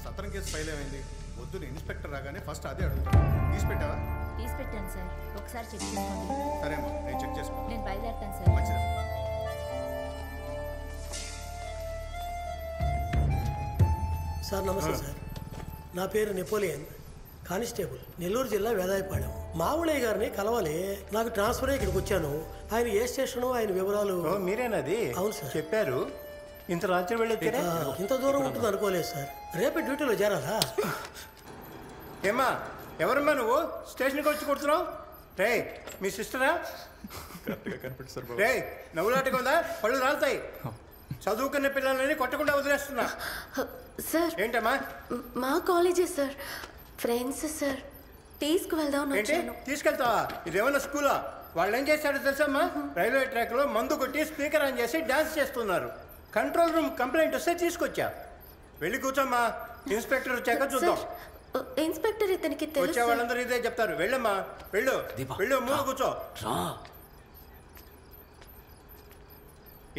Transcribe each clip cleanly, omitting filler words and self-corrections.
సత్రం case file ఏమైంది? వద్దు, ఇన్స్పెక్టర్ రాగానే ఫస్ట్ అదే అడుగుతాను. తీసి పెట్టావా? తీసి పెట్టాను సార్, ఒకసారి చెక్ చేసుకోండి. సరేమ్మా, నేను చెక్ చేసుకుంటాను. నేను బయలుదేరుతాను సార్. మంచిది. సార్ నమస్తే సార్, నా పేరు నెపోలియన్, కానిస్టేబుల్, నెల్లూరు జిల్లా వేదాయపాలెం. మావుళయ్య గారిని కలవాలి, నాకు ట్రాన్స్ఫర్ అయ్యి ఇక్కడికి వచ్చాను. ఆయన ఏ స్టేషను, ఆయన వివరాలు. మీరేనది? అవును సార్. చెప్పారు ఇంత రాత్రి వెళ్ళొచ్చారా? ఇంత దూరం ఉంటుంది అనుకోలేదు సార్. రేపే డ్యూటీలో చేరాలా? ఏమ్మా, ఎవరమ్మా నువ్వు స్టేషన్కి వచ్చి కొడుతున్నావు? రే, మీ సిస్టరా? రే, నవ్వులాటగా ఉందా? పళ్ళు రాలుతాయి. చదువుకున్న పిల్లలని కొట్టకుండా వదిలేస్తున్నా. సార్ ఏంటమ్మా? మా కాలేజే సార్, ఫ్రెండ్స్ సార్, తీసుకువెళ్దాం. ఏంటి తీసుకెళ్తావా? ఇదేమన్నా స్కూలా? వాళ్ళు ఏం చేశారో తెలుసమ్మా? రైల్వే ట్రాక్ లో మందు కొట్టి స్పీకర్ ఆన్ చేసి డాన్స్ చేస్తున్నారు. కంట్రోల్ రూమ్ కంప్లైంట్ వస్తే తీసుకొచ్చా. వెళ్ళి కూర్చోమ్మా, ఇన్స్పెక్టర్ వచ్చాక చూద్దాం. ఇన్స్పెక్టర్ ఇతనికి తెలుసు. వచ్చే వాళ్ళందరూ ఇదే చెప్తారు. వెళ్ళమ్మా, వెళ్ళు వెళ్ళు, ముందు కూర్చో.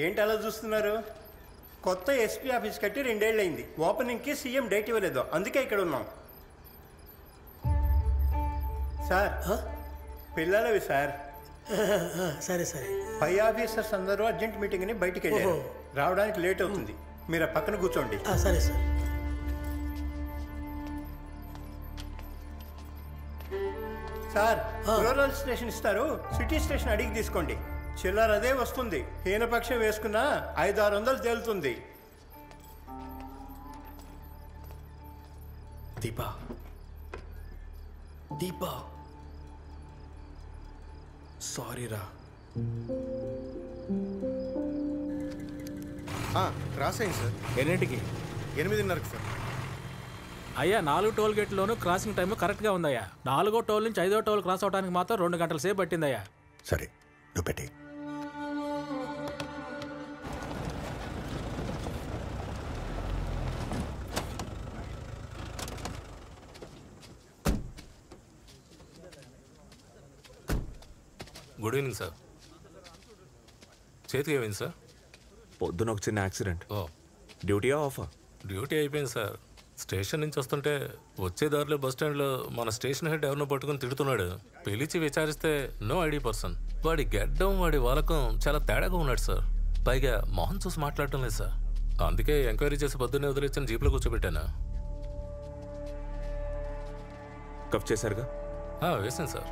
ఏంటి అలా చూస్తున్నారు? కొత్త ఎస్పీ ఆఫీస్ కట్టి 2 ఏళ్ళు అయింది. ఓపెనింగ్కి సీఎం డేట్ ఇవ్వలేదు, అందుకే ఇక్కడ ఉన్నాం. సార్, పిల్లలవి సార్. సరే సరే. పై ఆఫీసర్స్ అందరూ అర్జెంట్ మీటింగ్ అని బయటికి వెళ్ళారు. రావడానికి లేట్ అవుతుంది. మీరు ఆ పక్కన కూర్చోండి. సరే సార్. సార్, రూరల్ స్టేషన్ ఇస్తారు, సిటీ స్టేషన్ అడిగి తీసుకోండి. చిల్లర అదే వస్తుంది. హీనపక్షం వేసుకున్నా 500-600 తేలుతుంది. దీపా, దీపా, సారీ రా. క్రాస్ అయింది సార్. ఎన్నింటికి? 8:30కి సార్. అయ్యా, 4 టోల్ గేట్లోనూ క్రాసింగ్ టైం కరెక్ట్గా ఉందయ్యా. 4వ టోల్ నుంచి 5వ టోల్ క్రాస్ అవడానికి మాత్రం 2 గంటల సేపు పట్టిందయ్యా. సరే, నువ్వు పెట్టి. Good evening sir. చేతికి ఏమైంది సార్? పొద్దున ఒక చిన్న యాక్సిడెంట్. డ్యూటీయా ఆఫా? డ్యూటీ అయిపోయింది సార్. స్టేషన్ నుంచి వస్తుంటే వచ్చే దారిలో బస్ స్టాండ్లో మన స్టేషన్ హెడ్ ఎవరినో పట్టుకుని తిడుతున్నాడు. పిలిచి విచారిస్తే నో ఐడి పర్సన్. వాడి గెడ్డం, వాడి వాలకం చాలా తేడాగా ఉన్నాడు సార్. పైగా మొహం చూసి మాట్లాడటం లేదు సార్. అందుకే ఎంక్వైరీ చేసి పొద్దున్నే వదిలేసిన జీప్లో కూర్చోబెట్టాను. కఫ్ చేశారుగా? వేసాను సార్.